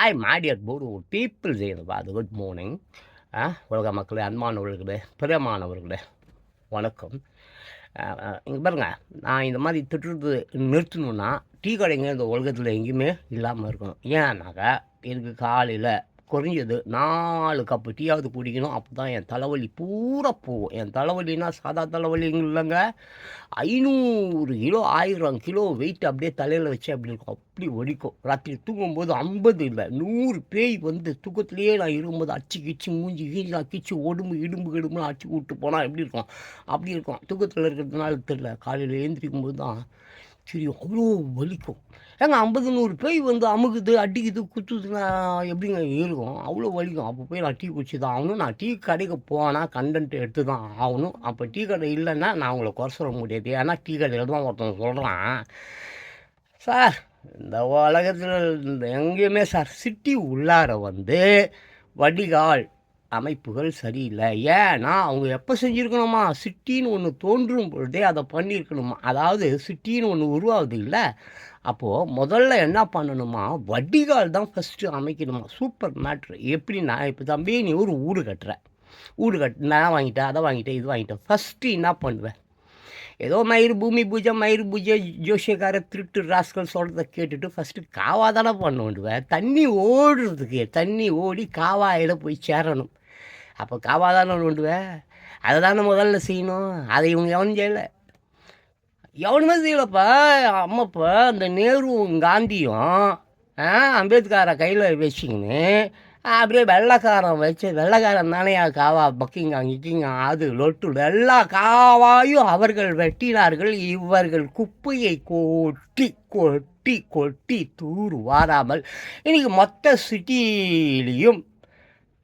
Hi my dear peoples good morning. உலக மக்களே, அன்பானவர்களே, பிரியமானவர்களே, வணக்கம். இங்கே பாருங்க, நான் இந்த மாதிரி திட்டுறது நிறுத்தணுன்னா டீ கடைங்க இந்த உலகத்தில் எங்கேயுமே இல்லாமல் இருக்கணும். ஏன்னாக்கா எனக்கு காலையில் குறைஞ்சது 4 கப்பு டீயாவது குடிக்கணும். அப்போ தான் என் தலைவலி பூரா போகும். என் தலைவலின்னா சாதா தலைவலிங்க இல்லைங்க, 500 கிலோ 1000 கிலோ வெயிட் அப்படியே தலையில் வச்சு அப்படி இருக்கும். அப்படி வலிக்கும். ராத்திரி தூங்கும்போது 50 இல்லை 100 பேய் வந்து தூக்கத்துலேயே நான் இருக்கும்போது அடிச்சு கிச்சு மூஞ்சி கீழ் கிச்சு உடம்பு இடும்புன்னு அடிச்சு விட்டு போனால் எப்படி இருக்கும், அப்படி இருக்கும். தூக்கத்தில் இருக்கிறதுனால தெரியல. காலையில் எழுந்திரிக்கும் போது தான் தெரியும், அவ்வளோ வலிக்கும். ஏங்க 50 100 பேய் வந்து அமுகுது, அடிக்குது, குத்துதுன்னா எப்படிங்க இருக்கும்? அவ்வளோ வலிக்கும். அப்போ போய் நான் டீ குடிச்சு தான் ஆகணும். நான் டீ கடைக்கு போனால் கண்டென்ட் எடுத்து தான் ஆகணும். அப்போ டீ கடை இல்லைன்னா நான் அவங்கள குறை சொல்ல முடியாது. ஏன்னா டீ கடையில் தான் ஒருத்தவங்க சொல்கிறான், சார் இந்த உலகத்தில் எங்கேயுமே சார் சிட்டி உள்ளார வந்து வடிகால் அமைப்புகள் சரியில்லை. ஏன்னா அவங்க எப்போ செஞ்சுருக்கணுமா, சிட்டின்னு ஒன்று தோன்றும் பொழுதே அதை பண்ணியிருக்கணுமா. அதாவது சிட்டின்னு ஒன்று உருவாகுது இல்லை, அப்போது முதல்ல என்ன பண்ணணுமா, வடிகால் தான் ஃபஸ்ட்டு அமைக்கணுமா. Super matter. எப்படின்னா, இப்போ தம்பி நீ ஒரு வீடு கட்டுற, நான் வாங்கிட்டேன், அதை வாங்கிட்டேன், இது வாங்கிட்டேன். ஃபஸ்ட்டு என்ன பண்ணுவேன், ஏதோ பூமி பூஜை ஜோஷியக்கார திருட்டு ராஸ்கல் சொல்கிறத கேட்டுட்டு ஃபஸ்ட்டு காவா தானே பண்ணுவேன். தண்ணி ஓடுறதுக்கு தண்ணி ஓடி காவாயில் போய் சேரணும். அப்போ காவா தானே நோண்டுவேன். அதை தானே முதல்ல செய்யணும். அதை இவங்க எவனும் செய்யலை, எவனுமே செய்யலப்பா. அம்மாப்பா அந்த நேருவும் காந்தியும் அம்பேத்கரை கையில் வச்சுக்கின்னு அப்படியே வெள்ளைக்காரன் தானே காவா பக்கிங்க அது லொட்டு எல்லா காவாயும் அவர்கள் வெட்டினார்கள். இவர்கள் குப்பையை கொட்டி கொட்டி கொட்டி தூர் வாராமல் இன்றைக்கி மொத்த சிட்டியிலையும்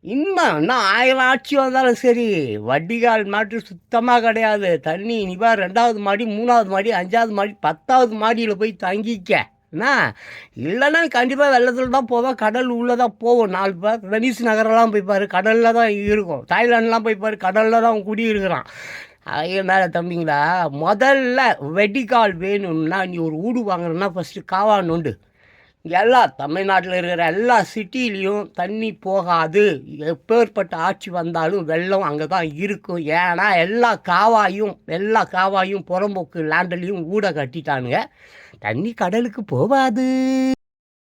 இன்னும் 1000 ஆட்சி வந்தாலும் சரி வடிகால் மாற்று சுத்தமாக கிடையாது. தண்ணி இனிப்பா 2வது மாடி 3வது மாடி 5வது மாடி 10வது மாடியில் போய் தங்கிக்க என்ன, இல்லைன்னா கண்டிப்பாக வெள்ளத்தில் தான் போவேன். கடல் உள்ளே தான் போவோம். 4 பேர் வெனிஸ் நகரெல்லாம் போய்ப்பார், கடலில் தான் இருக்கும். தாய்லாண்டெலாம் போய்ப்பார், கடலில் தான் குடியிருக்கிறான். அதனால தம்பிங்களா, முதல்ல வெடிகால் வேணும்னா நீ ஒரு வீடு வாங்குறன்னா ஃபஸ்ட்டு காவா நோண்டு. எல்லா தமிழ்நாட்டில் இருக்கிற எல்லா சிட்டிலையும் தண்ணி போகாது. எப்பேற்பட்ட ஆட்சி வந்தாலும் வெள்ளம் அங்கே தான் இருக்கும். ஏன்னா எல்லா காவாயும் புறம்போக்கு லேண்ட்லேயும் ஊட கட்டிட்டானுங்க. தண்ணி கடலுக்கு போகாது.